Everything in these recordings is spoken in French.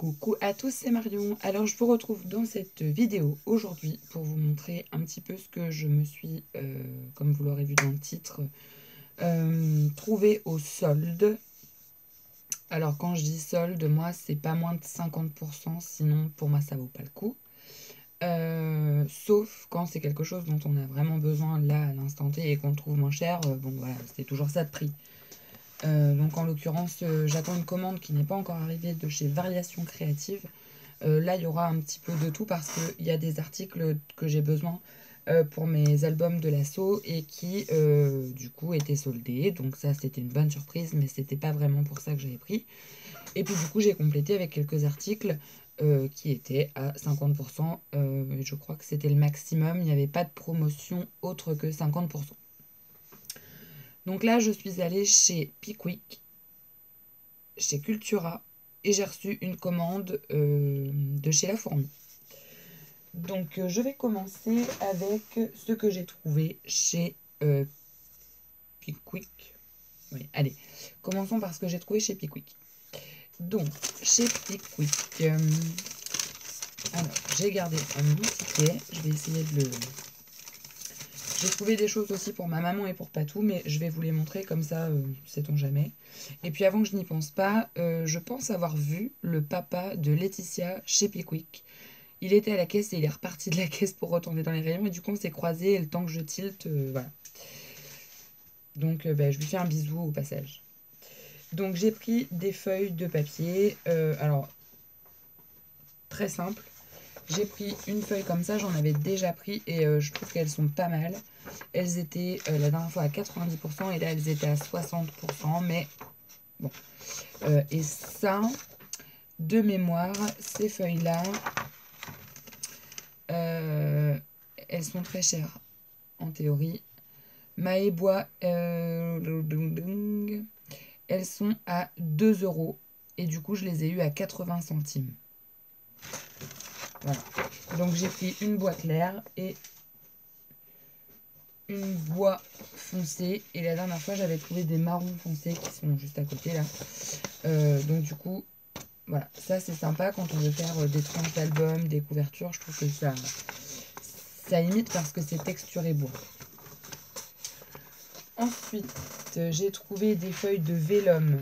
Coucou à tous, c'est Marion. Alors je vous retrouve dans cette vidéo aujourd'hui pour vous montrer un petit peu ce que je me suis, comme vous l'aurez vu dans le titre, trouvé au solde. Alors quand je dis solde, moi c'est pas moins de 50%, sinon pour moi ça vaut pas le coup. Sauf quand c'est quelque chose dont on a vraiment besoin là à l'instant T et qu'on le trouve moins cher, bon voilà, c'est toujours ça de prix. Donc en l'occurrence, j'attends une commande qui n'est pas encore arrivée de chez Variations Créatives. Là, il y aura un petit peu de tout parce qu'il y a des articles que j'ai besoin pour mes albums de l'assaut et qui, du coup, étaient soldés. Donc ça, c'était une bonne surprise, mais c'était pas vraiment pour ça que j'avais pris. Et puis, du coup, j'ai complété avec quelques articles qui étaient à 50%. Je crois que c'était le maximum. Il n'y avait pas de promotion autre que 50%. Donc là, je suis allée chez Pickwick, chez Cultura, et j'ai reçu une commande de chez La Fourmi. Donc je vais commencer avec ce que j'ai trouvé chez Pickwick. Oui, allez, commençons par ce que j'ai trouvé chez Pickwick. Donc, chez Pickwick, alors j'ai gardé un ticket, je vais essayer de le... J'ai trouvé des choses aussi pour ma maman et pour Patou, mais je vais vous les montrer comme ça, sait-on jamais. Et puis avant que je n'y pense pas, je pense avoir vu le papa de Laetitia chez Pickwick. Il était à la caisse et il est reparti de la caisse pour retourner dans les rayons. Et du coup, on s'est croisés et le temps que je tilte, voilà. Donc, je lui fais un bisou au passage. Donc, j'ai pris des feuilles de papier. Alors, très simple. J'ai pris une feuille comme ça, j'en avais déjà pris et je trouve qu'elles sont pas mal. Elles étaient la dernière fois à 90% et là elles étaient à 60%, mais bon. Et ça, de mémoire, ces feuilles-là, elles sont très chères en théorie. Maé Bois, elles sont à 2 € et du coup je les ai eues à 80 centimes. Voilà. Donc j'ai pris une boîte claire et une bois foncé. Et la dernière fois, j'avais trouvé des marrons foncés qui sont juste à côté là. Donc du coup, voilà. Ça, c'est sympa quand on veut faire des tranches d'albums, des couvertures. Je trouve que ça imite parce que c'est texturé bois. Ensuite, j'ai trouvé des feuilles de vélum.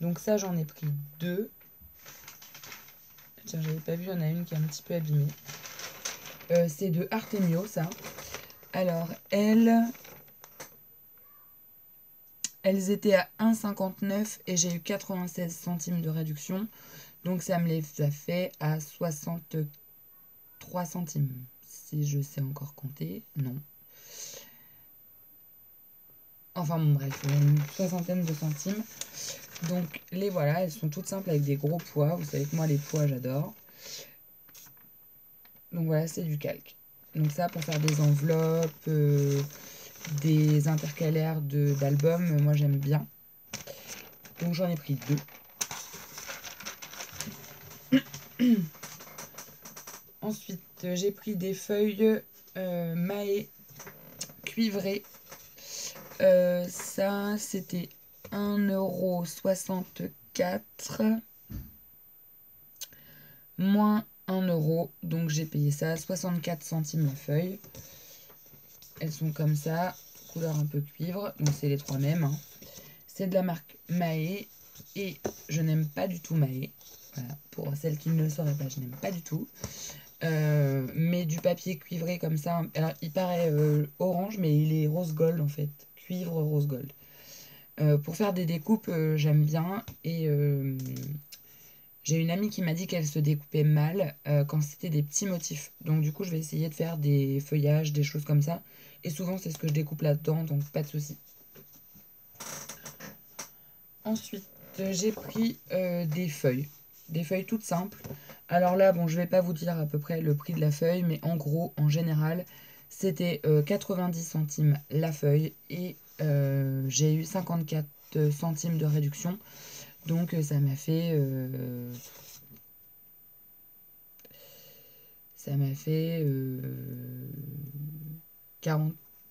Donc ça, j'en ai pris 2. Tiens, j'avais pas vu, il y en a une qui est un petit peu abîmée. C'est de Artemio, ça. Alors, elles étaient à 1,59 et j'ai eu 96 centimes de réduction. Donc, ça me les a fait à 63 centimes. Si je sais encore compter, non. Enfin, bon, bref, une soixantaine de centimes. Donc, les voilà, elles sont toutes simples avec des gros pois. Vous savez que moi, les pois, j'adore. Donc, voilà, c'est du calque. Donc, ça, pour faire des enveloppes, des intercalaires d'albums, moi, j'aime bien. Donc, j'en ai pris 2. Ensuite, j'ai pris des feuilles Mahé cuivrées. Ça, c'était 1,64 € moins 1 €. Donc, j'ai payé ça 64 centimes la feuille. Elles sont comme ça, couleur un peu cuivre. Donc, c'est les trois mêmes. Hein. C'est de la marque Mahé. Et je n'aime pas du tout Mahé. Voilà, pour celles qui ne le sauraient pas, je n'aime pas du tout. Mais du papier cuivré comme ça. Alors, il paraît orange, mais il est rose gold en fait. Cuivre rose gold. Pour faire des découpes, j'aime bien. Et j'ai une amie qui m'a dit qu'elle se découpait mal quand c'était des petits motifs. Donc, du coup, je vais essayer de faire des feuillages, des choses comme ça. Et souvent, c'est ce que je découpe là-dedans, donc pas de souci. Ensuite, j'ai pris des feuilles. Des feuilles toutes simples. Alors là, bon, je vais pas vous dire à peu près le prix de la feuille, mais en gros, en général, c'était 90 centimes la feuille et j'ai eu 54 centimes de réduction. Donc ça m'a fait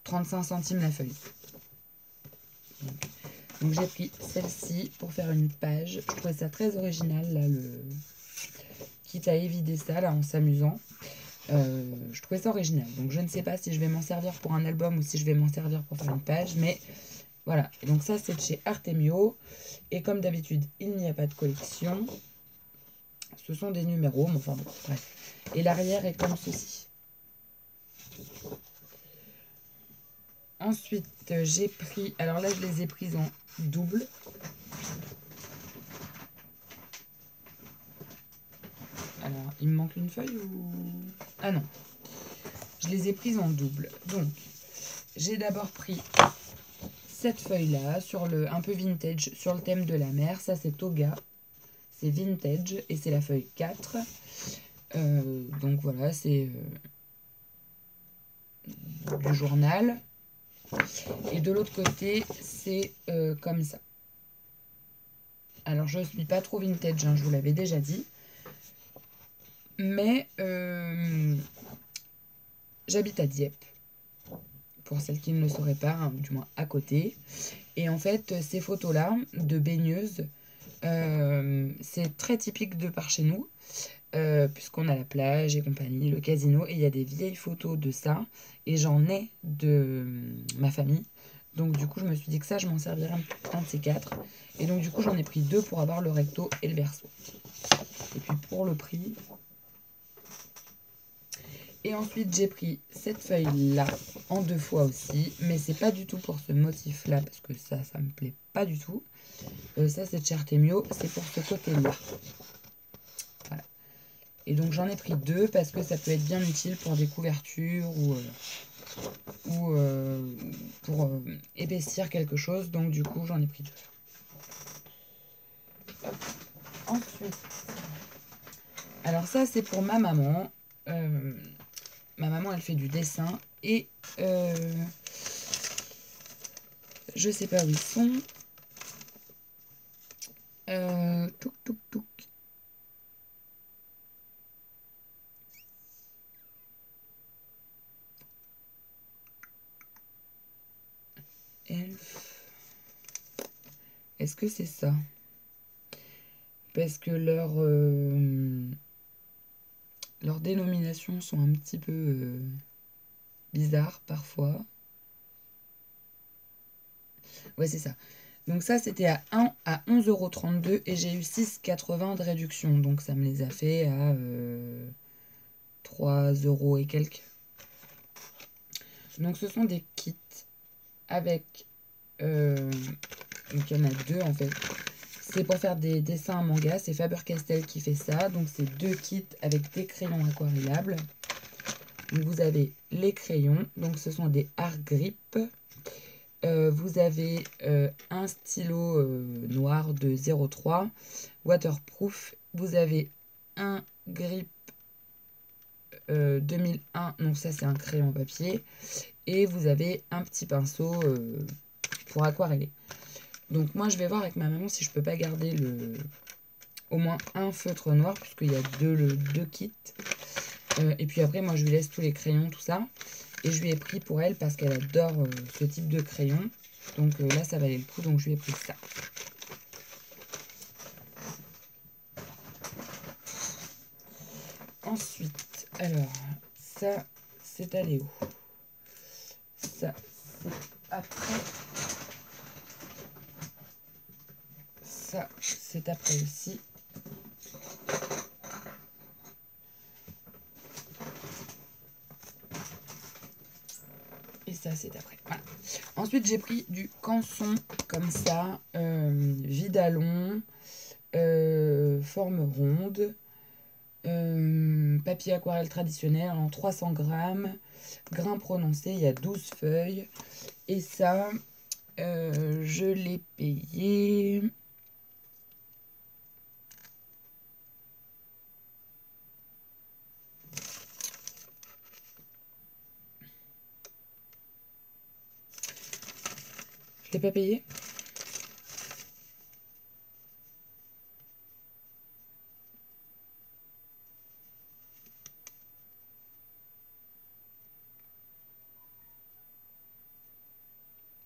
35 centimes la feuille. Donc j'ai pris celle-ci pour faire une page. Je trouvais ça très original là, quitte à évider ça là en s'amusant. Je trouvais ça original. Donc je ne sais pas si je vais m'en servir pour un album ou si je vais m'en servir pour faire une page. Mais voilà. Et donc ça c'est de chez Artemio. Et comme d'habitude, il n'y a pas de collection. Ce sont des numéros. Mais enfin bon, bref. Et l'arrière est comme ceci. Ensuite, j'ai pris... Alors là, je les ai prises en double. Alors, il me manque une feuille ou... Ah non. Je les ai prises en double. Donc, j'ai d'abord pris cette feuille-là, sur le un peu vintage, sur le thème de la mer. Ça, c'est Toga. C'est vintage et c'est la feuille 4. Donc voilà, c'est du journal. Et de l'autre côté, c'est comme ça. Alors, je ne suis pas trop vintage, hein, je vous l'avais déjà dit. Mais j'habite à Dieppe, pour celles qui ne le sauraient pas, hein, du moins à côté. Et en fait, ces photos-là de baigneuses, c'est très typique de par chez nous, puisqu'on a la plage et compagnie, le casino, et il y a des vieilles photos de ça, et j'en ai de ma famille. Donc du coup, je me suis dit que ça, je m'en servirais un de ces quatre. Et donc du coup, j'en ai pris 2 pour avoir le recto et le verso. Et puis pour le prix... Et ensuite, j'ai pris cette feuille-là en 2 fois aussi. Mais c'est pas du tout pour ce motif-là, parce que ça me plaît pas du tout. Ça, c'est de chez Artemio. C'est pour ce côté-là. Voilà. Et donc, j'en ai pris 2 parce que ça peut être bien utile pour des couvertures ou pour épaissir quelque chose. Donc, du coup, j'en ai pris 2. Ensuite, alors ça, c'est pour ma maman. Ma maman, elle fait du dessin et je sais pas où ils sont. Touc, touc, touc. Elf. Est-ce que c'est ça? Parce que leurs dénominations sont un petit peu bizarres parfois. Ouais, c'est ça. Donc ça, c'était à 11,32 € et j'ai eu 6,80 € de réduction. Donc ça me les a fait à 3 € et quelques. Donc ce sont des kits avec... donc il y en a 2 en fait. C'est pour faire des dessins à manga. C'est Faber-Castell qui fait ça. Donc c'est 2 kits avec des crayons aquarellables. Donc vous avez les crayons. Donc ce sont des art grip. Vous avez un stylo noir de 0,3 waterproof. Vous avez un grip 2001, donc ça c'est un crayon papier. Et vous avez un petit pinceau pour aquareller. Donc moi je vais voir avec ma maman si je peux pas garder au moins un feutre noir, puisqu'il y a deux kits. Et puis après moi je lui laisse tous les crayons, tout ça. Et je lui ai pris pour elle parce qu'elle adore ce type de crayon. Donc là, ça valait le coup, donc je lui ai pris ça. Ensuite, alors, ça, c'est à Léo. Ça, c'est après. Ça, c'est après aussi. Et ça, c'est après. Voilà. Ensuite, j'ai pris du canson comme ça, vidalon, forme ronde, papier aquarelle traditionnel en 300 grammes, grain prononcé, il y a 12 feuilles. Et ça, je l'ai payé... Je l'ai pas payé?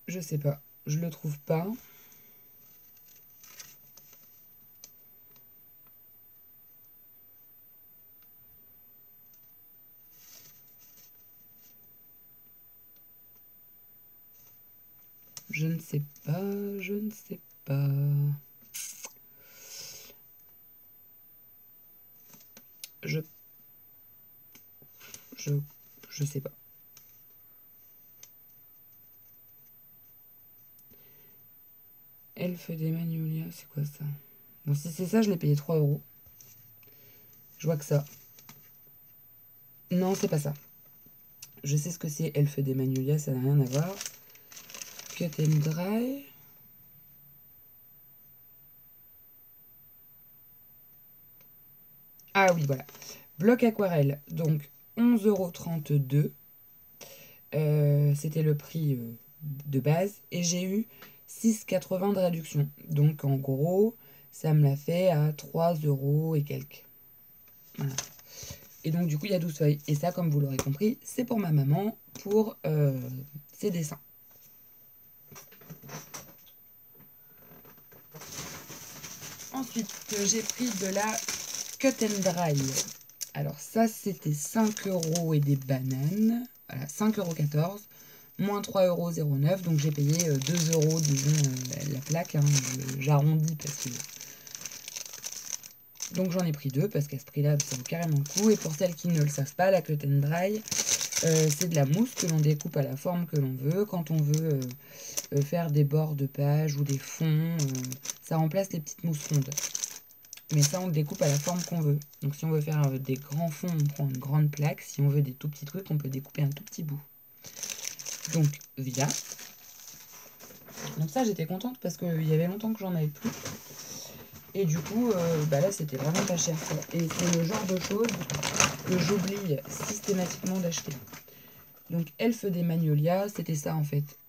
Je sais pas. Je le trouve pas. Je ne sais pas, je ne sais pas. Je sais pas. Elfe des Magnolia, c'est quoi ça? Bon, si c'est ça, je l'ai payé 3 €. Je vois que ça. Non, c'est pas ça. Je sais ce que c'est Elfe des Magnolia, ça n'a rien à voir. Cut and Dry. Ah oui, voilà. Bloc aquarelle, donc 11,32 €. C'était le prix de base. Et j'ai eu 6,80 € de réduction. Donc en gros, ça me l'a fait à 3 € et quelques. Voilà. Et donc du coup, il y a 12 feuilles. Et ça, comme vous l'aurez compris, c'est pour ma maman, pour ses dessins. Ensuite, j'ai pris de la Cut and Dry. Alors ça, c'était 5 € et des bananes. Voilà, 5,14 €. Moins 3,09 €. Donc j'ai payé 2 € disons la plaque. Hein, j'arrondis parce que... Donc j'en ai pris 2 parce qu'à ce prix-là, ça vaut carrément le coup. Et pour celles qui ne le savent pas, la Cut and Dry, c'est de la mousse que l'on découpe à la forme que l'on veut. Quand on veut faire des bords de page ou des fonds, ça remplace les petites mousses rondes. Mais ça, on le découpe à la forme qu'on veut. Donc si on veut faire des grands fonds, on prend une grande plaque. Si on veut des tout petits trucs, on peut découper un tout petit bout. Donc Via. Donc ça, j'étais contente parce qu'il y avait longtemps que j'en avais plus. Et du coup, là, c'était vraiment pas cher. Ça. Et c'est le genre de choses que j'oublie systématiquement d'acheter. Donc Elfe des Magnolia, c'était ça en fait.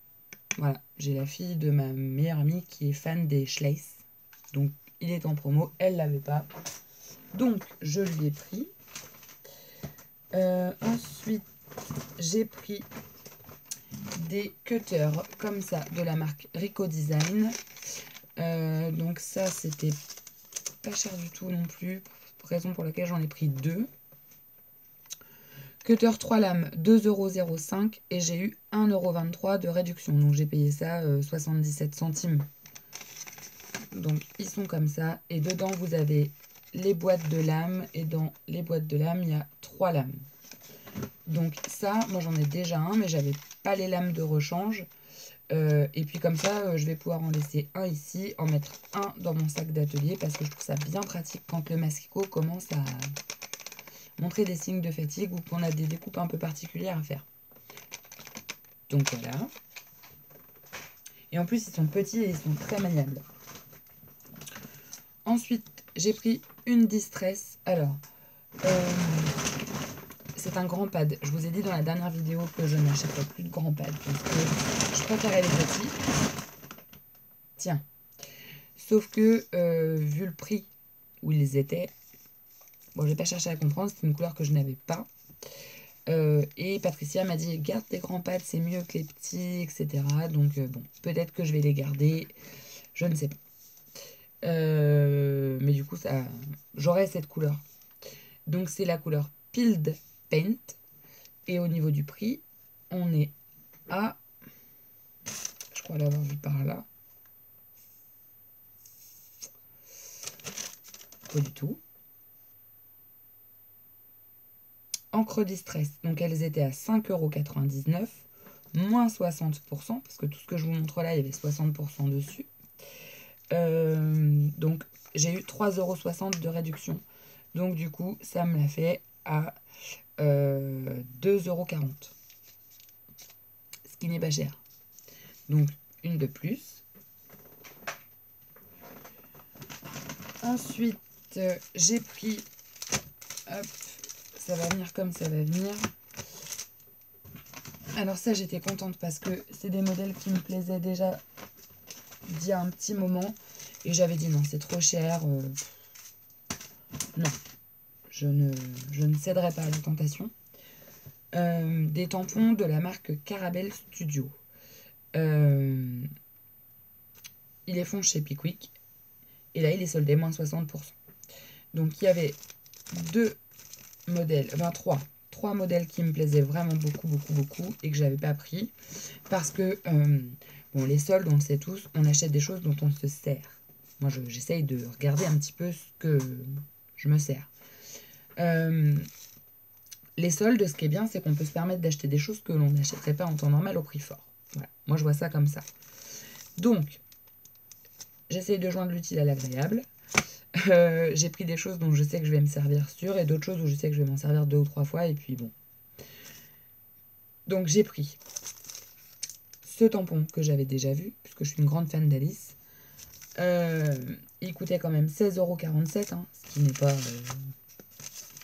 Voilà, j'ai la fille de ma meilleure amie qui est fan des Schleiss. Donc il est en promo, elle l'avait pas. Donc je lui ai pris. Ensuite, j'ai pris des cutters comme ça de la marque Rico Design. Donc ça, c'était pas cher du tout non plus. Raison pour laquelle j'en ai pris 2. Cutter 3 lames, 2,05 € et j'ai eu 1,23 € de réduction. Donc j'ai payé ça 77 centimes. Donc ils sont comme ça. Et dedans, vous avez les boîtes de lames. Et dans les boîtes de lames, il y a 3 lames. Donc ça, moi j'en ai déjà un, mais j'avais pas les lames de rechange. Et puis comme ça, je vais pouvoir en laisser un ici, en mettre un dans mon sac d'atelier parce que je trouve ça bien pratique quand le masicot commence à montrer des signes de fatigue ou qu'on a des découpes un peu particulières à faire. Donc voilà. Et en plus, ils sont petits et ils sont très maniables. Ensuite, j'ai pris une Distress. Alors, c'est un grand pad. Je vous ai dit dans la dernière vidéo que je n'achèterai plus de grands pads parce que je préférais les petits. Tiens. Sauf que, vu le prix où ils étaient, bon, j'ai pas cherché à comprendre, c'est une couleur que je n'avais pas. Et Patricia m'a dit, garde tes grands pads, c'est mieux que les petits, etc. Donc, bon, peut-être que je vais les garder. Je ne sais pas. Mais du coup, j'aurai cette couleur. Donc, c'est la couleur Peeled Paint. Et au niveau du prix, on est à... Je crois l'avoir vu par là. Pas du tout. Encre Distress, donc elles étaient à 5,99 €, moins 60%, parce que tout ce que je vous montre là, il y avait 60% dessus. Donc j'ai eu 3,60 € de réduction. Donc du coup, ça me l'a fait à 2,40 €. Ce qui n'est pas cher. Donc une de plus. Ensuite, j'ai pris... Hop, ça va venir comme ça va venir. Alors ça, j'étais contente parce que c'est des modèles qui me plaisaient déjà d'il y a un petit moment. Et j'avais dit non, c'est trop cher. Non, je ne céderai pas à la tentation. Des tampons de la marque Carabel Studio. Ils les font chez Pickwick. Et là, il est soldé moins 60%. Donc, il y avait 2 modèles, enfin 3 modèles qui me plaisaient vraiment beaucoup et que j'avais pas pris. Parce que Bon, les soldes, on le sait tous, on achète des choses dont on se sert. Moi, j'essaye de regarder un petit peu ce que je me sers. Les soldes, ce qui est bien, c'est qu'on peut se permettre d'acheter des choses que l'on n'achèterait pas en temps normal au prix fort. Voilà. Moi, je vois ça comme ça. Donc, j'essaye de joindre l'utile à l'agréable. J'ai pris des choses dont je sais que je vais me servir sûr et d'autres choses où je sais que je vais m'en servir 2 ou 3 fois. Et puis bon. Donc, j'ai pris ce tampon que j'avais déjà vu, puisque je suis une grande fan d'Alice. Il coûtait quand même 16,47 €, hein, ce qui n'est pas...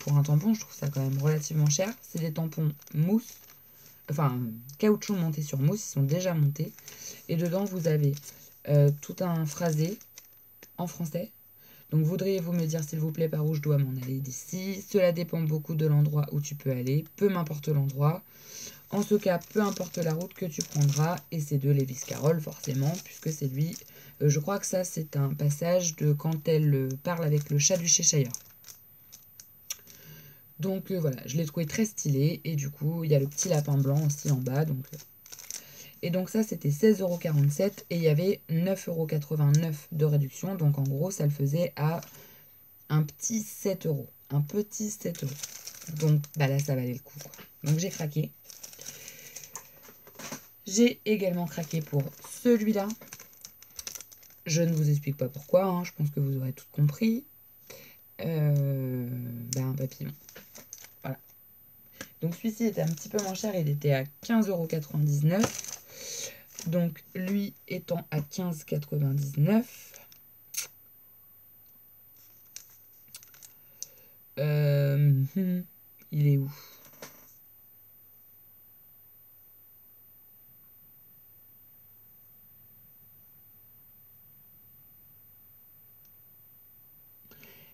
pour un tampon, je trouve ça quand même relativement cher. C'est des tampons mousse, enfin caoutchouc monté sur mousse, ils sont déjà montés. Et dedans, vous avez tout un phrasé en français. Donc, voudriez-vous me dire, s'il vous plaît, par où je dois m'en aller d'ici? Cela dépend beaucoup de l'endroit où tu peux aller, peu m'importe l'endroit. En ce cas, peu importe la route que tu prendras. Et c'est de Lewis Carroll, forcément, puisque c'est lui. Je crois que ça, c'est un passage de quand elle parle avec le chat du Cheshire. Donc voilà, je l'ai trouvé très stylé. Et du coup, il y a le petit lapin blanc aussi en bas. Et donc ça, c'était 16,47 € et il y avait 9,89 € de réduction. Donc en gros, ça le faisait à un petit 7 €. Un petit 7 €. Donc bah là, ça valait le coup, quoi. Donc j'ai craqué. J'ai également craqué pour celui-là. Je ne vous explique pas pourquoi, hein, je pense que vous aurez tout compris. Un papillon. Voilà. Donc celui-ci était un petit peu moins cher, il était à 15,99 €. Donc lui étant à 15,99 €. Il est où?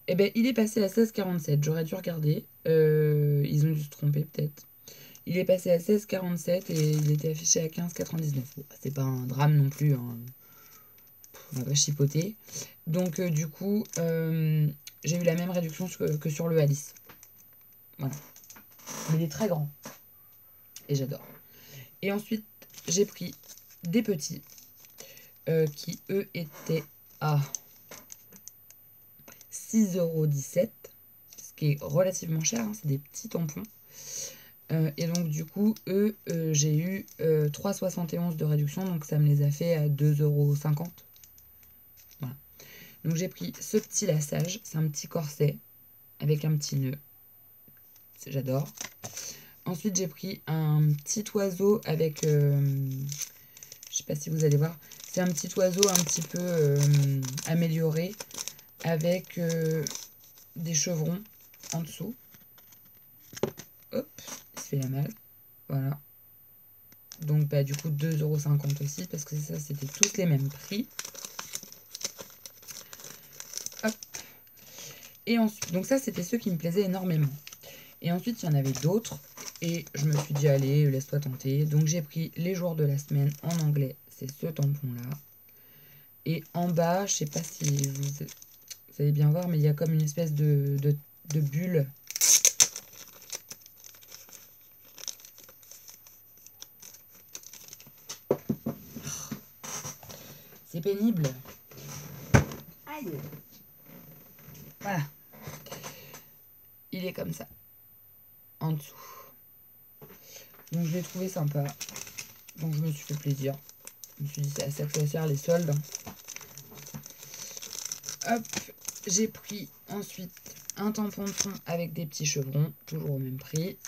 Eh ben, il est passé à 16,47 €. J'aurais dû regarder. Ils ont dû se tromper peut-être. Il est passé à 16,47 € et il était affiché à 15,99 €. Bon, c'est pas un drame non plus, hein. On va pas chipoter. Donc du coup, j'ai eu la même réduction que sur le Alice. Voilà. Mais il est très grand. Et j'adore. Et ensuite, j'ai pris des petits qui, eux, étaient à 6,17 €. Ce qui est relativement cher, hein, c'est des petits tampons. Et donc du coup, eux, j'ai eu 3,71 € de réduction, donc ça me les a fait à 2,50 €. Voilà. Donc j'ai pris ce petit lassage, c'est un petit corset avec un petit nœud. J'adore. Ensuite, j'ai pris un petit oiseau avec... je sais pas si vous allez voir. C'est un petit oiseau un petit peu amélioré avec des chevrons en dessous. Hop, il se fait la malle. Voilà. Donc bah, du coup 2,50 € aussi parce que ça c'était tous les mêmes prix. Hop. Et ensuite, donc ça c'était ceux qui me plaisaient énormément. Et ensuite il y en avait d'autres et je me suis dit allez laisse-toi tenter. Donc j'ai pris les jours de la semaine en anglais, c'est ce tampon là. Et en bas, je sais pas si vous allez bien voir, mais il y a comme une espèce de bulle. C'est pénible. Aïe. Voilà. Il est comme ça. En dessous. Donc je l'ai trouvé sympa. Donc je me suis fait plaisir. Je me suis dit c'est à ça que ça sert les soldes. Hop. J'ai pris ensuite un tampon de fond avec des petits chevrons. Toujours au même prix.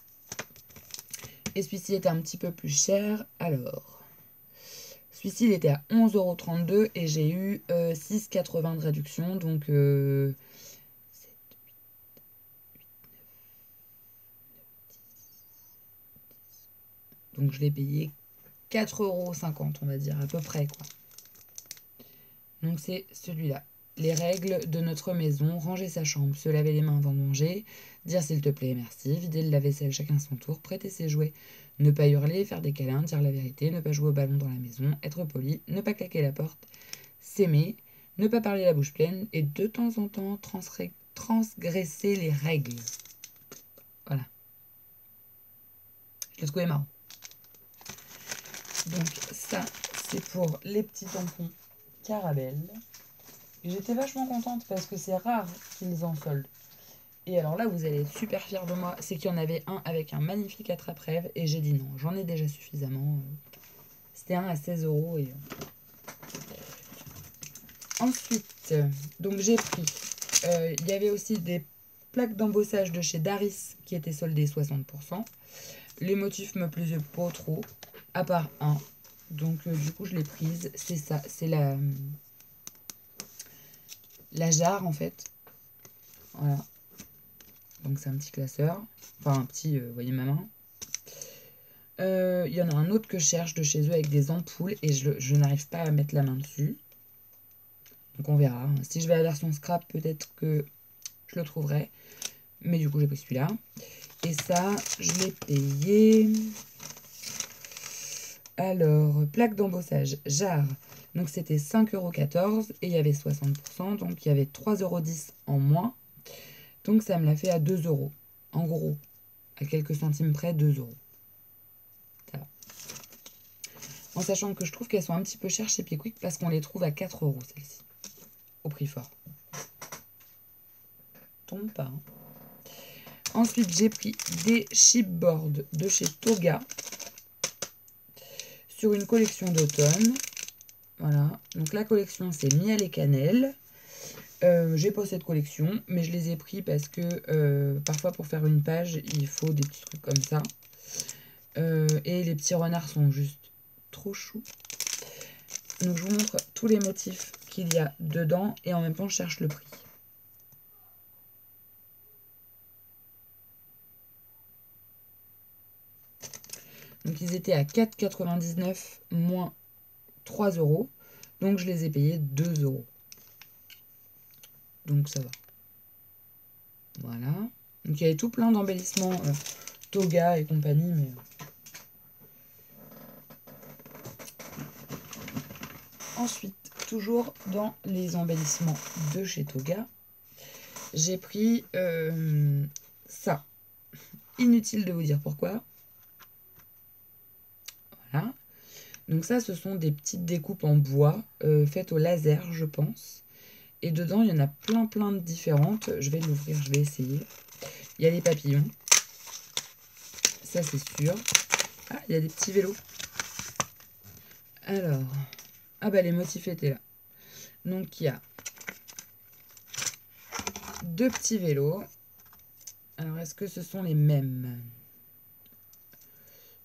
Et celui-ci était un petit peu plus cher. Alors... Celui-ci, il était à 11,32 € et j'ai eu 6,80 € de réduction. Donc, 7, 8, 8, 9, 10. Donc, je l'ai payé 4,50 €, on va dire, à peu près, quoi. Donc, c'est celui-là. Les règles de notre maison. Ranger sa chambre, se laver les mains avant de manger, dire s'il te plaît, merci, vider le lave-vaisselle chacun son tour, prêter ses jouets, ne pas hurler, faire des câlins, dire la vérité, ne pas jouer au ballon dans la maison, être poli, ne pas claquer la porte, s'aimer, ne pas parler la bouche pleine et de temps en temps transgresser les règles. Voilà. Je l'ai trouvé marrant. Donc ça, c'est pour les petits tampons Caramel. J'étais vachement contente parce que c'est rare qu'ils en soldent. Et alors là, vous allez être super fiers de moi, c'est qu'il y en avait un avec un magnifique attrape-rêve et j'ai dit non, j'en ai déjà suffisamment. C'était un à 16 € et... Ensuite, donc j'ai pris, il y avait aussi des plaques d'embossage de chez Daris qui étaient soldées 60%. Les motifs me plaisaient pas trop, à part un. Donc du coup je l'ai prise, c'est ça, c'est la jarre en fait. Voilà. Donc c'est un petit classeur, enfin un petit, vous voyez ma main. Il y en a un autre que je cherche de chez eux avec des ampoules et je n'arrive pas à mettre la main dessus. Donc on verra. Si je vais à la version scrap, peut-être que je le trouverai. Mais du coup, j'ai pris celui-là. Et ça, je l'ai payé. Alors, plaque d'embossage, jarre. Donc c'était 5,14 € et il y avait 60%. Donc il y avait 3,10 € en moins. Donc ça me l'a fait à 2 €. En gros, à quelques centimes près, 2 €. Ça va. En sachant que je trouve qu'elles sont un petit peu chères chez Pickwick parce qu'on les trouve à 4 € celles-ci. Au prix fort. Tombe pas. Hein. Ensuite, j'ai pris des chipboards de chez Toga sur une collection d'automne. Voilà. Donc la collection, c'est miel et cannelle. J'ai pas cette collection, mais je les ai pris parce que parfois pour faire une page, il faut des petits trucs comme ça. Et les petits renards sont juste trop choux. Donc je vous montre tous les motifs qu'il y a dedans et en même temps je cherche le prix. Donc ils étaient à 4,99 € moins 3 €. Donc je les ai payés 2 €. Donc ça va. Voilà. Donc il y avait tout plein d'embellissements Toga et compagnie, mais... Ensuite, toujours dans les embellissements de chez Toga, j'ai pris ça. Inutile de vous dire pourquoi. Voilà. Donc ça, ce sont des petites découpes en bois faites au laser, je pense. Et dedans, il y en a plein de différentes. Je vais l'ouvrir, je vais essayer. Il y a les papillons. Ça, c'est sûr. Ah, il y a des petits vélos. Alors... Ah bah, les motifs étaient là. Donc, il y a 2 petits vélos. Alors, est-ce que ce sont les mêmes?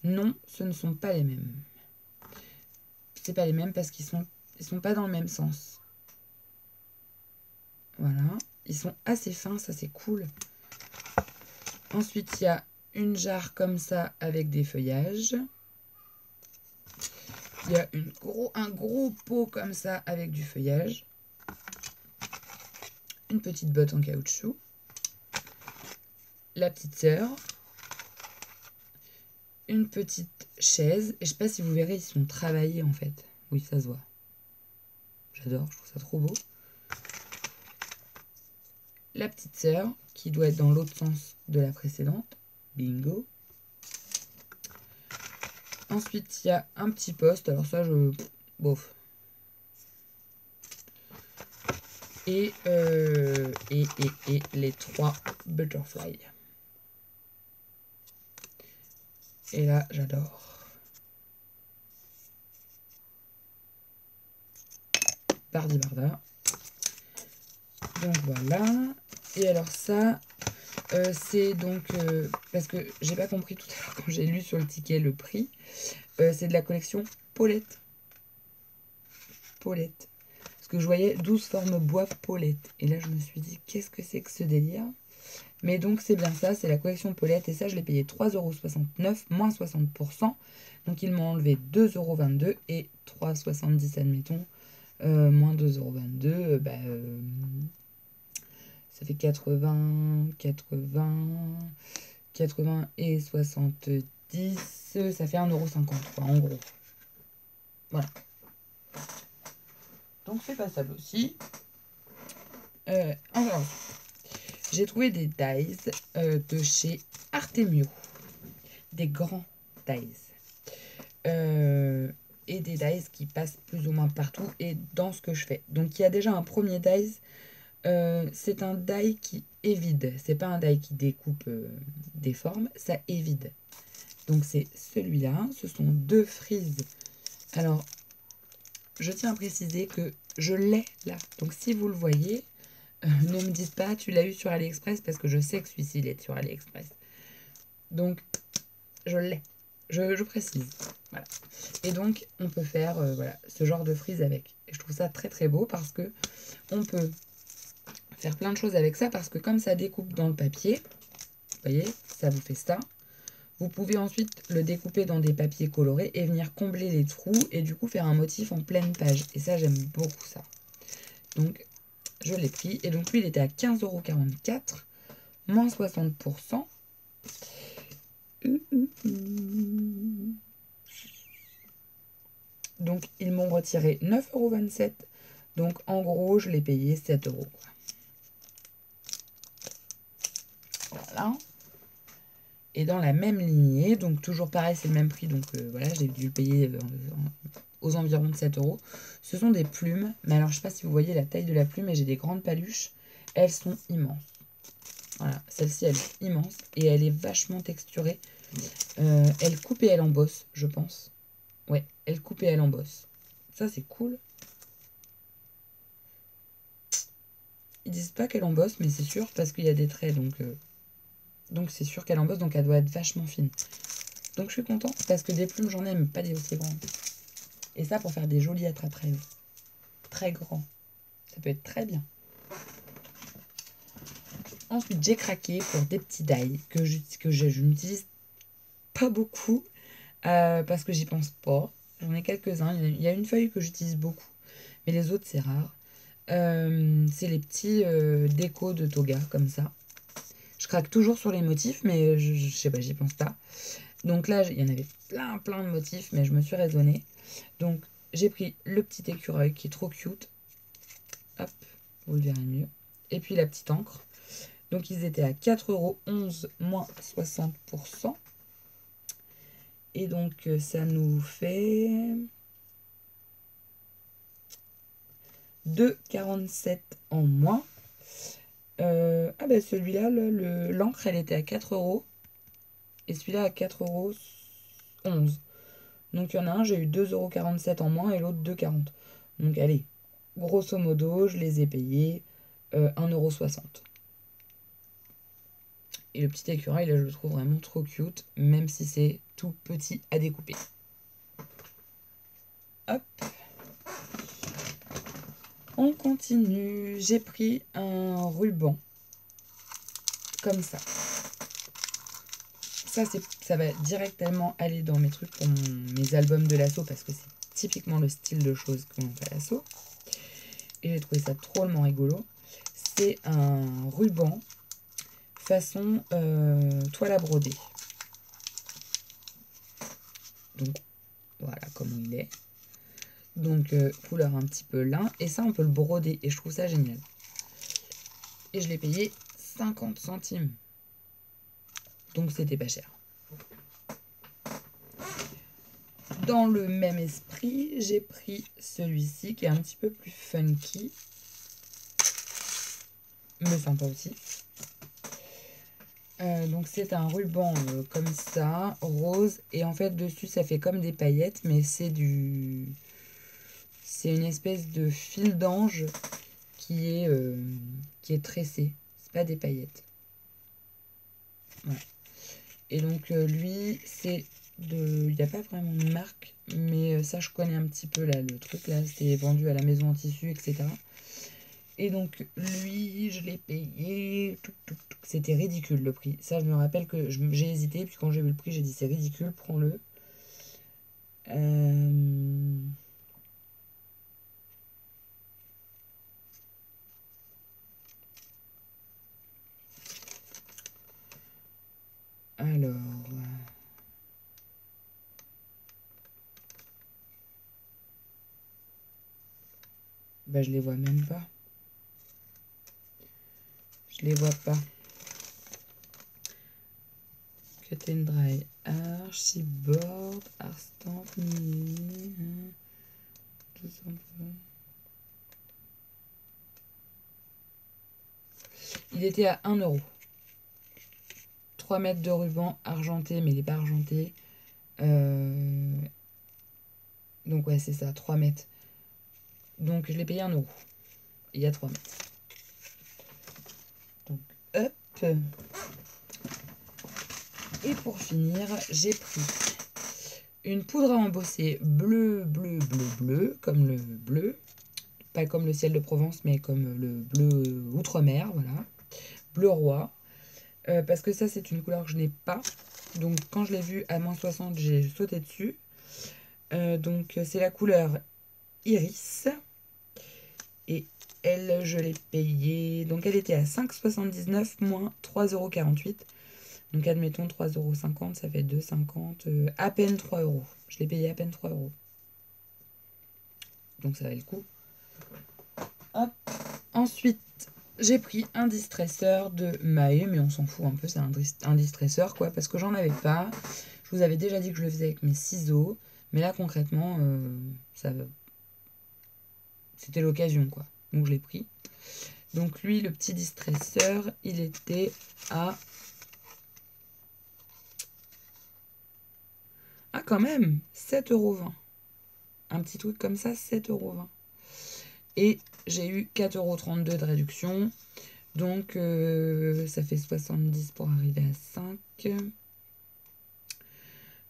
Non, ce ne sont pas les mêmes. C'est pas les mêmes parce qu'ils sont pas dans le même sens. Voilà. Ils sont assez fins, ça c'est cool. Ensuite, il y a une jarre comme ça avec des feuillages. Il y a un gros pot comme ça avec du feuillage. Une petite botte en caoutchouc. La petite sœur. Une petite chaise. Et je sais pas si vous verrez, ils sont travaillés en fait. Oui, ça se voit. J'adore, je trouve ça trop beau. La petite sœur, qui doit être dans l'autre sens de la précédente. Bingo. Ensuite, il y a un petit poste. Alors ça, bof. Et les 3 butterflies. Et là, j'adore. Bardi barda. Donc voilà. Et alors ça, c'est donc... parce que j'ai pas compris tout à l'heure quand j'ai lu sur le ticket le prix. C'est de la collection Paulette. Paulette. Parce que je voyais 12 formes bois Paulette. Et là, je me suis dit, qu'est-ce que c'est que ce délire? Mais donc, c'est bien ça, c'est la collection Paulette. Et ça, je l'ai payé 3,69 € moins 60%. Donc, ils m'ont enlevé 2,22 € et 3,70 €, admettons. Moins 2,22 €. Ça fait 80 et 70. Ça fait 1,50 €, quoi, en gros. Voilà. Donc, c'est passable aussi. Alors, j'ai trouvé des dies de chez Artemio. Des grands dies. et des dies qui passent plus ou moins partout et dans ce que je fais. Donc il y a déjà un premier dies. C'est un die qui est vide. C'est pas un die qui découpe des formes, ça est vide. Donc c'est celui-là. Ce sont 2 frises. Alors, je tiens à préciser que je l'ai là. Donc si vous le voyez, ne me dites pas tu l'as eu sur AliExpress parce que je sais que celui-ci il est sur AliExpress. Donc je l'ai. Je précise. Voilà. Et donc on peut faire voilà, ce genre de frise avec. Et je trouve ça très très beau parce que on peut faire plein de choses avec ça parce que comme ça découpe dans le papier, vous voyez, ça vous fait ça. Vous pouvez ensuite le découper dans des papiers colorés et venir combler les trous et du coup faire un motif en pleine page. Et ça, j'aime beaucoup ça. Donc, je l'ai pris. Et donc, lui, il était à 15,44 €, moins 60%. Donc, ils m'ont retiré 9,27 €. Donc, en gros, je l'ai payé 7 €. Voilà. Et dans la même lignée, donc toujours pareil, c'est le même prix, donc voilà, j'ai dû le payer aux environs de 7 €. Ce sont des plumes, mais alors je ne sais pas si vous voyez la taille de la plume, mais j'ai des grandes paluches. Elles sont immenses. Voilà, celle-ci, elle est immense et elle est vachement texturée. Elle coupe et elle embosse, je pense. Ouais, elle coupe et elle embosse. Ça, c'est cool. Ils disent pas qu'elle embosse, mais c'est sûr, parce qu'il y a des traits, donc c'est sûr qu'elle embosse, donc elle doit être vachement fine. Donc je suis contente, parce que des plumes, j'en ai, mais pas des aussi grandes. Et ça, pour faire des jolis attrape-rêves. Très grands. Ça peut être très bien. Ensuite, j'ai craqué pour des petits die que je n'utilise pas beaucoup parce que j'y pense pas. J'en ai quelques-uns. Il y a une feuille que j'utilise beaucoup, mais les autres, c'est rare. C'est les petits décos de toga, comme ça. Je craque toujours sur les motifs, mais je sais pas, j'y pense pas. Donc là, il y en avait plein de motifs, mais je me suis raisonnée. Donc, j'ai pris le petit écureuil qui est trop cute. Hop, vous le verrez mieux. Et puis la petite encre. Donc ils étaient à 4,11 €, moins 60%. Et donc ça nous fait 2,47 € en moins. Ah ben celui-là, l'encre, elle était à 4 €. Et celui-là à 4,11 €. Donc il y en a un, j'ai eu 2,47 € en moins et l'autre 2,40 €. Donc allez, grosso modo, je les ai payés 1,60 €. Et le petit écureuil, là, je le trouve vraiment trop cute, même si c'est tout petit à découper. Hop. On continue. J'ai pris un ruban. Comme ça. Ça va directement aller dans mes trucs pour mes albums de l'assaut, parce que c'est typiquement le style de choses qu'on fait à l'assaut. Et j'ai trouvé ça drôlement rigolo. C'est un ruban façon toile à broder. Donc voilà comment il est. Donc couleur un petit peu lin. Et ça, on peut le broder. Et je trouve ça génial. Et je l'ai payé 50 centimes. Donc c'était pas cher. Dans le même esprit, j'ai pris celui-ci qui est un petit peu plus funky. Mais sympa aussi. Donc c'est un ruban comme ça, rose. Et en fait dessus ça fait comme des paillettes. Mais c'est une espèce de fil d'ange qui est tressé. C'est pas des paillettes. Voilà. Et donc lui c'est il n'y a pas vraiment de marque, mais ça je connais un petit peu là, le truc là, c'est vendu à la maison en tissu, etc. Et donc lui je l'ai payé, c'était ridicule le prix. Ça je me rappelle que j'ai hésité, puis quand j'ai vu le prix j'ai dit c'est ridicule, prends-le. Alors... Bah je les vois même pas. Je les vois pas. Cut and Dry, Archibald, Arstamp, tout ça. Il était à 1 €. 3 mètres de ruban argenté, mais il n'est pas argenté. Donc ouais, c'est ça, 3 mètres. Donc je l'ai payé 1 €. Il y a 3 mètres. Donc hop. Et pour finir, j'ai pris une poudre à embosser bleu, comme le bleu. Pas comme le ciel de Provence, mais comme le bleu outre-mer, voilà. Bleu roi. Parce que ça, c'est une couleur que je n'ai pas. Donc quand je l'ai vue à -60, j'ai sauté dessus. Donc c'est la couleur Iris. Et elle, je l'ai payée. Donc elle était à 5,79 moins 3,48 €. Donc admettons 3,50 €, ça fait 2,50 €, à peine 3 €. Je l'ai payé à peine 3 €. Donc ça valait le coup. Hop. Ensuite, j'ai pris un distresseur de Mahé, mais on s'en fout un peu, c'est un distresseur quoi, parce que j'en avais pas. Je vous avais déjà dit que je le faisais avec mes ciseaux, mais là concrètement, c'était l'occasion quoi. Donc je l'ai pris. Donc lui, le petit distresseur, il était à... Ah quand même, 7,20 €. Un petit truc comme ça, 7,20 €. Et j'ai eu 4,32 € de réduction. Donc ça fait 70 pour arriver à 5.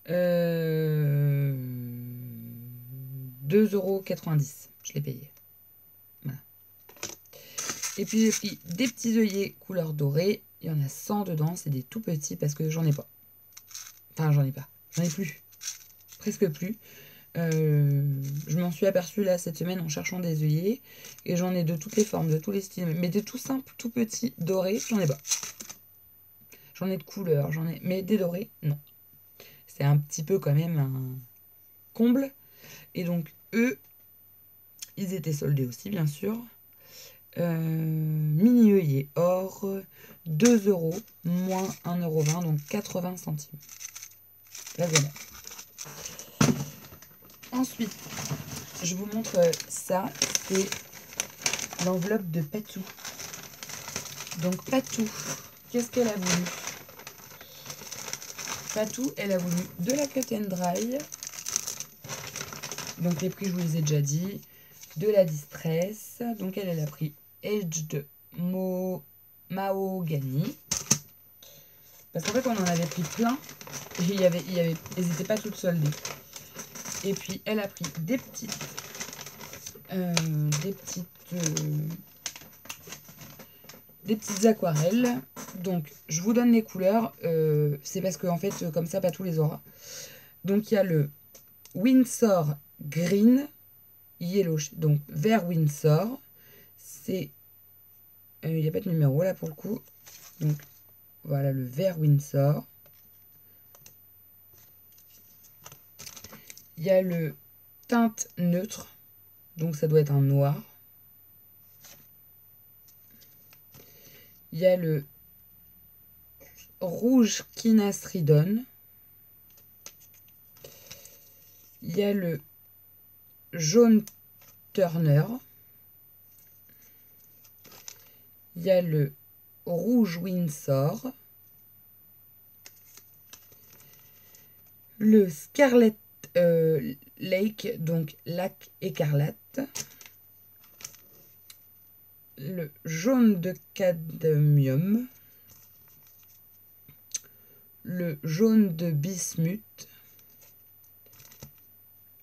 2,90 €. Je l'ai payé. Voilà. Et puis j'ai pris des petits œillets couleur dorée. Il y en a 100 dedans. C'est des tout petits parce que j'en ai pas. Enfin, j'en ai pas. J'en ai plus. Presque plus. Je m'en suis aperçue là cette semaine en cherchant des œillets. Et j'en ai de toutes les formes, de tous les styles. Mais des tout simples, tout petits, dorés, j'en ai pas. J'en ai de couleurs, mais des dorés, non. C'est un petit peu quand même un comble. Et donc eux, ils étaient soldés aussi bien sûr. Mini œillet or, 2 € moins 1,20 €, donc 80 centimes. Raisonnable. Ensuite, je vous montre ça, c'est l'enveloppe de Patou. Donc Patou, qu'est-ce qu'elle a voulu? Patou, elle a voulu de la Cut and Dry. Donc les prix, je vous les ai déjà dit. De la Distress. Donc elle a pris Aged Mahogany. Parce qu'en fait, on en avait pris plein. Et elles n'étaient pas toutes soldées. Et puis, elle a pris des petites aquarelles. Donc, je vous donne les couleurs. C'est parce que, en fait, comme ça, pas tous les aura. Donc, il y a le Windsor Green Yellow. Donc, vert Windsor. C'est... Il n'y a pas de numéro, là, pour le coup. Donc, voilà, le vert Windsor. Il y a le teinte neutre. Donc, ça doit être un noir. Il y a le rouge Kinastridon. Il y a le jaune Turner. Il y a le rouge Windsor. Le Scarlet Lake, donc lac écarlate. Le jaune de cadmium. Le jaune de bismuth.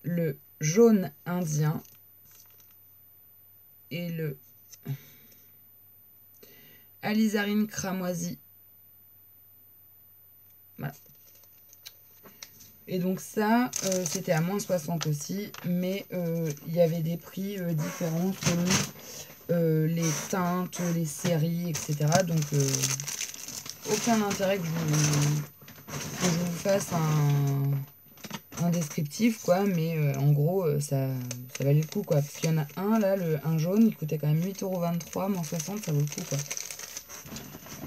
Le jaune indien. Et le alizarine cramoisi. Voilà. Et donc ça, c'était à -60 aussi, mais il y avait des prix différents selon les teintes, les séries, etc. Donc aucun intérêt que je vous fasse un descriptif, quoi, mais en gros, ça valait le coup, quoi. Parce qu'il y en a un, là, un jaune, il coûtait quand même 8,23 €, -60, ça vaut le coup, quoi.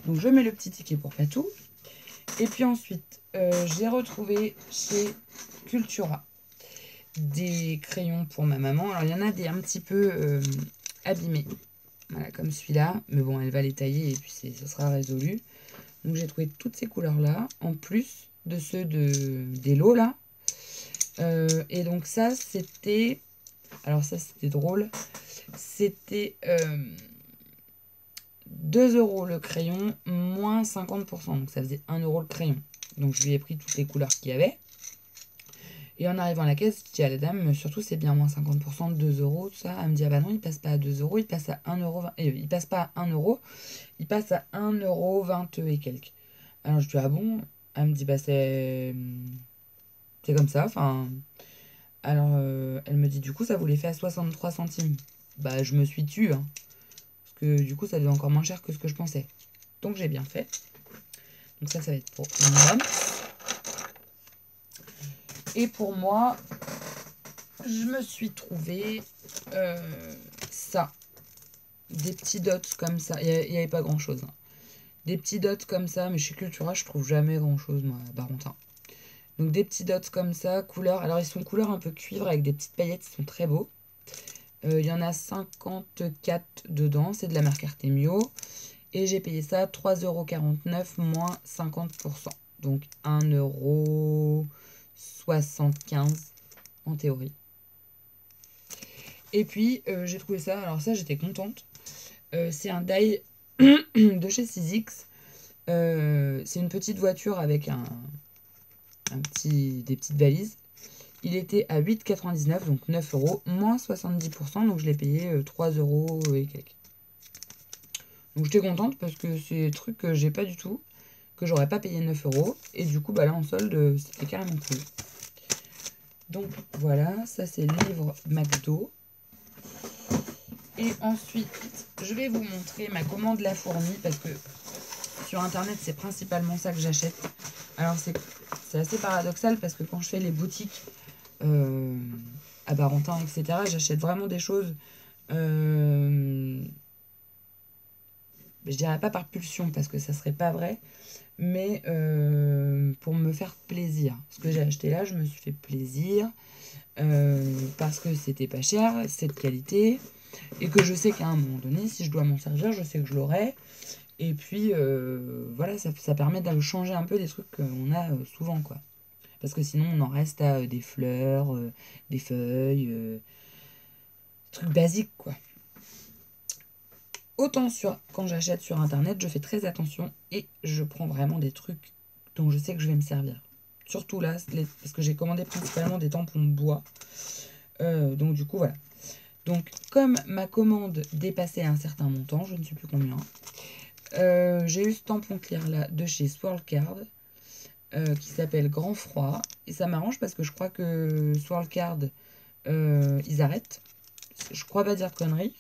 Donc je mets le petit ticket pour Patou. Et puis ensuite, j'ai retrouvé chez Cultura des crayons pour ma maman. Alors, il y en a des un petit peu abîmés. Voilà, comme celui-là. Mais bon, elle va les tailler et puis ça sera résolu. Donc, j'ai trouvé toutes ces couleurs-là, en plus de ceux des lots, là. Et donc, ça, c'était... Alors, ça, c'était drôle. C'était 2 € le crayon, moins 50%. Donc, ça faisait 1 € le crayon. Donc, je lui ai pris toutes les couleurs qu'il y avait. Et en arrivant à la caisse, je dis à la dame, surtout c'est bien moins 50% de 2 €, tout ça. Elle me dit, ah bah non, il passe pas à 2 €, il passe à 1 €. Il passe pas à 1 €, il passe à 1,20 € et quelques. Alors je dis, ah bon? Elle me dit, bah c'est comme ça, enfin. Alors elle me dit, du coup, ça vous les fait à 63 centimes. Bah je me suis tue, hein. Parce que du coup, ça devait encore moins cher que ce que je pensais. Donc j'ai bien fait. Donc ça va être pour une dame. Et pour moi, je me suis trouvé ça. Des petits dots comme ça. Il n'y avait pas grand chose. Hein. Des petits dots comme ça, mais chez Cultura, je trouve jamais grand chose, moi, à Barentin. Donc des petits dots comme ça, couleur. Alors ils sont couleur un peu cuivre avec des petites paillettes, ils sont très beaux. Il y en a 54 dedans, c'est de la marque Artemio. Et j'ai payé ça 3,49 € moins 50%. Donc 1,75 € en théorie. Et puis j'ai trouvé ça, alors ça j'étais contente. C'est un die de chez Sizzix. C'est une petite voiture avec des petites valises. Il était à 8,99 €, donc 9 €, moins 70%, donc je l'ai payé 3 € et quelques. Donc j'étais contente parce que c'est des trucs que j'ai pas du tout, que j'aurais pas payé 9 €. Et du coup, bah là en solde, c'était carrément cool. Donc voilà, ça c'est le livre McDo. Et ensuite, je vais vous montrer ma commande La Fourmi parce que sur internet, c'est principalement ça que j'achète. Alors c'est assez paradoxal parce que quand je fais les boutiques à Barentin, etc., j'achète vraiment des choses, je dirais pas par pulsion parce que ça serait pas vrai, mais pour me faire plaisir. Ce que j'ai acheté là, je me suis fait plaisir parce que c'était pas cher, c'est de qualité, et que je sais qu'à un moment donné, si je dois m'en servir, je sais que je l'aurai. Et puis, voilà, ça permet de changer un peu des trucs qu'on a souvent, quoi. Parce que sinon, on en reste à des fleurs, des feuilles, des trucs basiques, quoi. Autant quand j'achète sur Internet, je fais très attention et je prends vraiment des trucs dont je sais que je vais me servir. Surtout là, parce que j'ai commandé principalement des tampons de bois. Donc du coup, voilà. Donc, comme ma commande dépassait un certain montant, je ne sais plus combien, j'ai eu ce tampon clair là de chez Swirlcard qui s'appelle Grand Froid. Et ça m'arrange parce que je crois que Swirlcard, ils arrêtent. Je crois pas dire de conneries.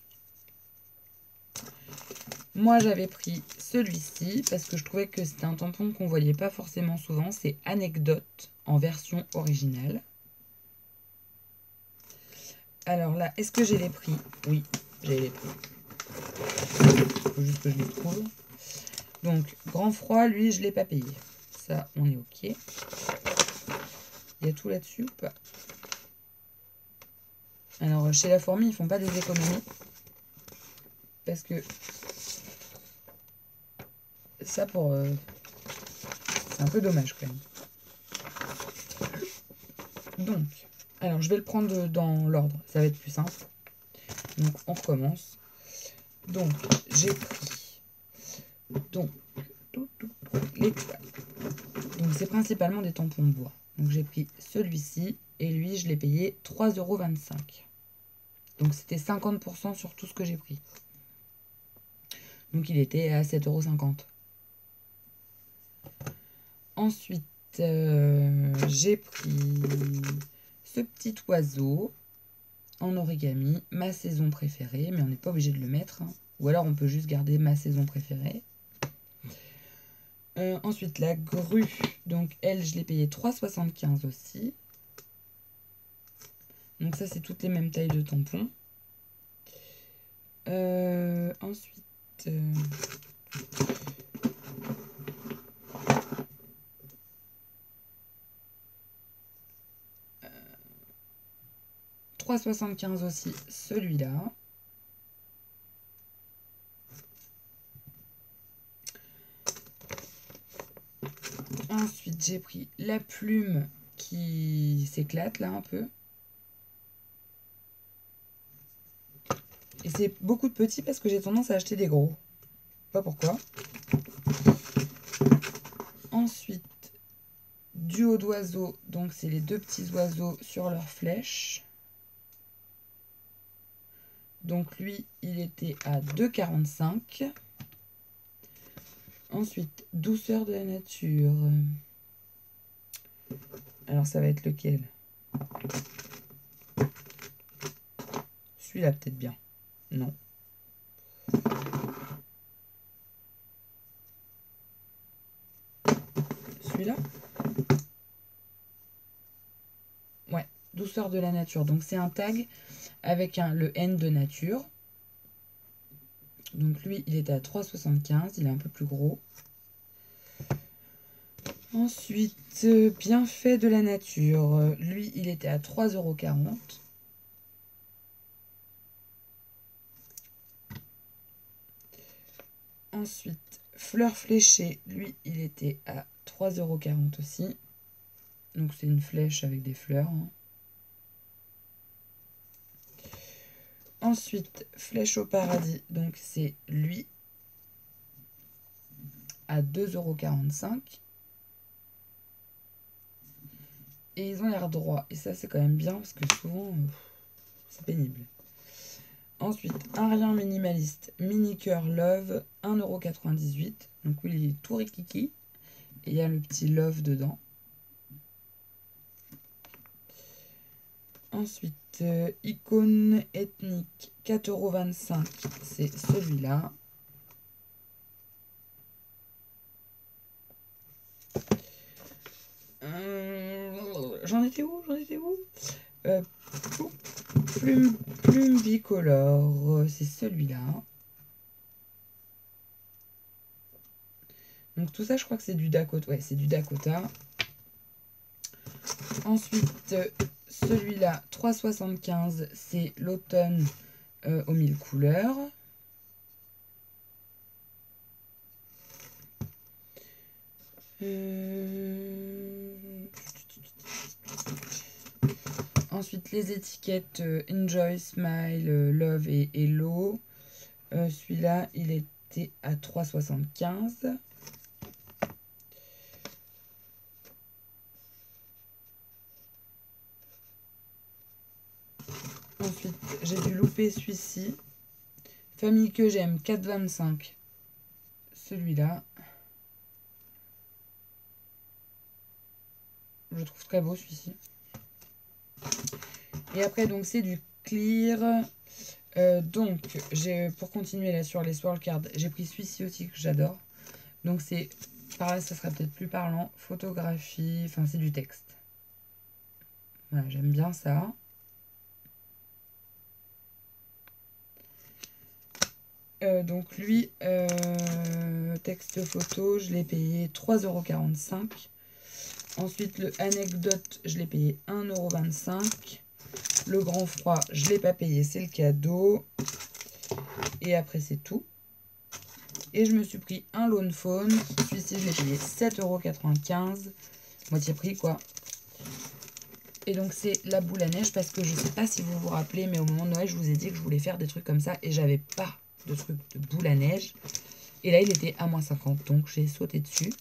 Moi, j'avais pris celui-ci parce que je trouvais que c'était un tampon qu'on voyait pas forcément souvent. C'est Anecdote en version originale. Alors là, est-ce que j'ai les prix? Oui, j'ai les prix. Il faut juste que je les trouve. Donc, Grand Froid, lui, je ne l'ai pas payé. Ça, on est OK. Il y a tout là-dessus ou pas? Alors, chez La Fourmi, ils font pas des économies. Parce que ça, c'est un peu dommage quand même. Donc, alors je vais le prendre dans l'ordre. Ça va être plus simple. Donc, on recommence. Donc, j'ai pris les toiles. Donc, c'est principalement des tampons de bois. Donc, j'ai pris celui-ci. Et lui, je l'ai payé 3,25 €. Donc, c'était 50% sur tout ce que j'ai pris. Donc, il était à 7,50 €. Ensuite, j'ai pris ce petit oiseau en origami, ma saison préférée, mais on n'est pas obligé de le mettre. Hein. Ou alors, on peut juste garder ma saison préférée. Ensuite, la grue. Donc, elle, je l'ai payée 3,75 € aussi. Donc, ça, c'est toutes les mêmes tailles de tampons. Ensuite... 3,75 aussi celui-là. Ensuite, j'ai pris la plume qui s'éclate là un peu. Et c'est beaucoup de petits parce que j'ai tendance à acheter des gros. Pas pourquoi. Ensuite, duo d'oiseaux. Donc, c'est les deux petits oiseaux sur leur flèche. Donc, lui, il était à 2,45. Ensuite, douceur de la nature. Alors, ça va être lequel? Celui-là, peut-être bien. Non. Celui-là? Ouais, douceur de la nature. Donc, c'est un tag avec le N de nature. Donc, lui, il était à 3,75. Il est un peu plus gros. Ensuite, bienfait de la nature. Lui, il était à 3,40 €. Ensuite, fleur fléchée. Lui, il était à 3,40 € aussi. Donc, c'est une flèche avec des fleurs. Hein. Ensuite, flèche au paradis. Donc, c'est lui à 2,45 €. Et ils ont l'air droits. Et ça, c'est quand même bien parce que souvent, c'est pénible. Ensuite, un rien minimaliste, mini cœur love, 1,98 €. Donc oui, il est tout rikiki. Et il y a le petit love dedans. Ensuite, icône ethnique, 4,25 €. C'est celui-là. J'en étais où? Plume bicolore, c'est celui-là. Donc tout ça, je crois que c'est du Dakota. Ouais, c'est du Dakota. Ensuite, celui-là, 3,75 €, c'est l'automne aux 1000 couleurs. Ensuite, les étiquettes Enjoy, Smile, Love et Hello. Celui-là, il était à 3,75 €. Ensuite, j'ai dû louper celui-ci. Famille que j'aime, 4,25 €. Celui-là. Je le trouve très beau celui-ci. Et après, donc, c'est du clear. Donc, pour continuer là sur les swirl cards, j'ai pris celui-ci aussi que j'adore. Donc, c'est par là, ça sera peut-être plus parlant. Photographie, enfin, c'est du texte. Voilà, j'aime bien ça. Donc, lui, texte photo, je l'ai payé 3,45 €. Ensuite, le anecdote, je l'ai payé 1,25 €. Le grand froid, je ne l'ai pas payé, c'est le cadeau. Et après, c'est tout. Et je me suis pris un Lone Fawn. Celui-ci, je l'ai payé 7,95 €. Moitié prix, quoi. Et donc, c'est la boule à neige parce que je ne sais pas si vous vous rappelez, mais au moment de Noël, je vous ai dit que je voulais faire des trucs comme ça et j'avais pas de truc de boule à neige. Et là, il était à -50, donc j'ai sauté dessus.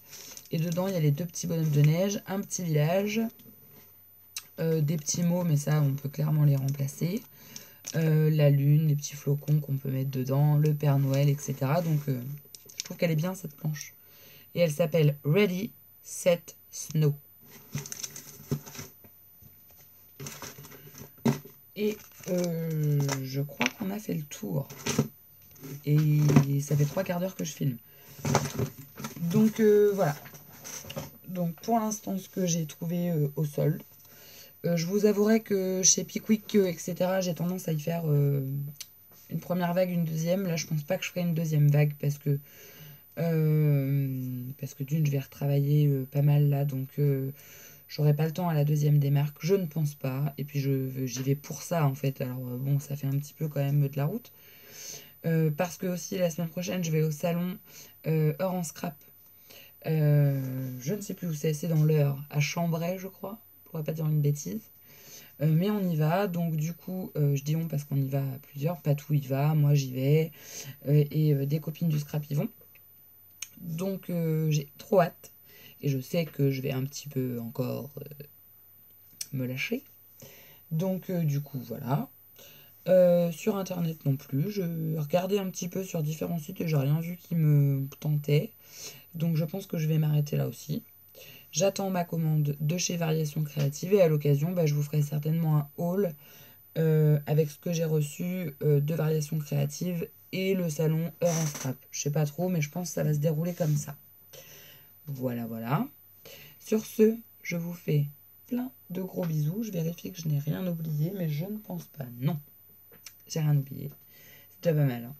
Et dedans, il y a les deux petits bonhommes de neige, un petit village, des petits mots, mais ça, on peut clairement les remplacer. La lune, les petits flocons qu'on peut mettre dedans, le Père Noël, etc. Donc, je trouve qu'elle est bien, cette planche. Et elle s'appelle Ready, Set, Snow. Et je crois qu'on a fait le tour. Et ça fait 3 quarts d'heure que je filme. Donc, voilà. Donc, pour l'instant, ce que j'ai trouvé au solde. Je vous avouerai que chez Pickwick, etc., j'ai tendance à y faire une première vague, une deuxième. Là, je pense pas que je ferai une deuxième vague parce que d'une, je vais retravailler pas mal là. Donc, J'aurai pas le temps à la deuxième des marques, je ne pense pas. Et puis j'y vais pour ça en fait. Alors bon, ça fait un petit peu quand même de la route. Parce que aussi la semaine prochaine, je vais au salon Heure en Scrap. Je ne sais plus où c'est dans l'Eure, à Chambray, je crois. Je pourrais pas dire une bêtise. Mais on y va, donc du coup, je dis on parce qu'on y va à plusieurs. Patou y va, moi j'y vais, et des copines du scrap y vont. Donc j'ai trop hâte, et je sais que je vais un petit peu encore me lâcher. Donc du coup, voilà. Sur internet non plus, je regardais un petit peu sur différents sites et j'ai rien vu qui me tentait. Donc je pense que je vais m'arrêter là aussi. J'attends ma commande de chez Variations Créatives et à l'occasion, bah, je vous ferai certainement un haul avec ce que j'ai reçu de Variations Créatives et le salon Heure en Scrap. Je sais pas trop, mais je pense que ça va se dérouler comme ça. Voilà, voilà. Sur ce, je vous fais plein de gros bisous. Je vérifie que je n'ai rien oublié, mais je ne pense pas. Non, j'ai rien oublié. C'est déjà pas mal. Hein.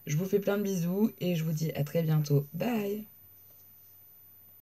Je vous fais plein de bisous et je vous dis à très bientôt. Bye!